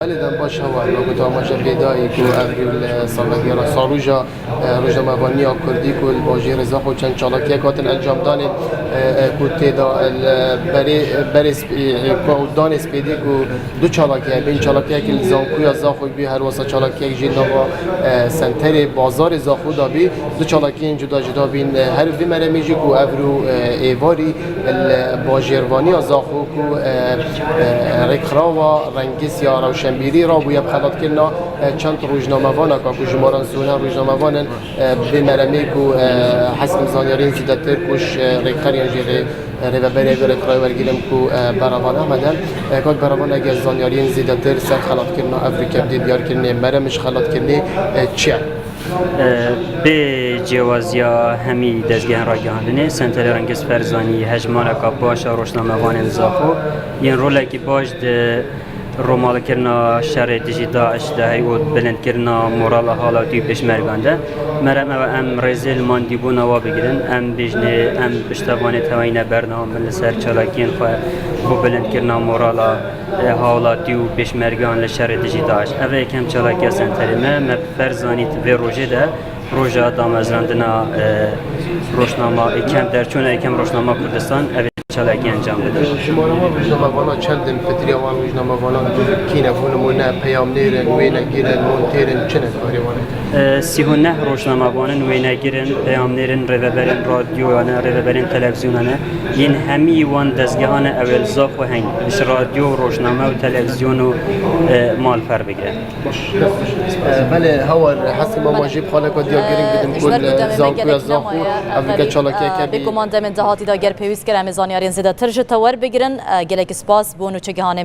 والدم باش هوا لو تماشا بدایی کو افریل سالگی را ساروجا روزنامه‌نگاری کردی کو باجی رضا خو چند چالاکی کاتن انجام دادن کو تدا برس کو دان اسپیدی کو دو چالاکی بین چالاکی که زانکوی زاخو بی هر واسه چالاکی جین نوا سنتر بازار زاخو دابی دو چالاکی جدا جدا بین هر وی مرمیجی کو افرو ایواری باجیروانی زاخو کو رکراوا رنگیس یا روشنبیری را بوی بخلات کنا چند روزنامه وانا که جماران سونا روزنامه وانن به مرمی کو حسن زانیارین زیادتر کوش رکریان جیره ربابری برکرای ورگیرم کو براوان آمدن که براوان اگر زانیارین زیادتر سر خلات کنا افریقا بدی دیار کنه مرمش خلات کنه چه به جوازیا همی دزگاه را گهاندنه سنتر رنگس فرزانی هجمانه که باش روشنامه وان زاخو این روله که باش رومال کرنا شر دیجیتال دهی و بلند کرنا مورال حالاتی پشمرگانده مرم و ام رزل ماندی بو نوا بگیرن ام بجنه ام پشتوانه توانه برنامه من سر چالاکین خو بو بلند کرنا مورال حالاتی و پشمرگان لشر دیجیتال اوه کم چالاکی سنتر ما فرزانی و روزه ده روزه دامزراندنا روشنامه کم درچونه کم روشنامه کردستان چالاکی انجام بده. شما ما روزنامه وانا چندین فتری وان روزنامه وانا کینه فونمونه پیام نیرن وینه گیرن مونتیرن چنه کاری وانه 39 روزنامه وانن وینه گیرن پیام نیرن رادیوبرین رادیوانه رادیوبرین تلویزیونانه این همی وان دستگاهان اول زاف و هنگ مش رادیو روزنامه و تلویزیون و مال فر بگیرن. بله هوا حسب ما ماجیب خاله که دیگرین بدیم کل زاویه زاخو افریقا چالاکی که به کماند من دهاتی داگر پیوست کرد میزانیارین زیاد ترجمه تور بگیرن گلک سپاس بونو چگهانه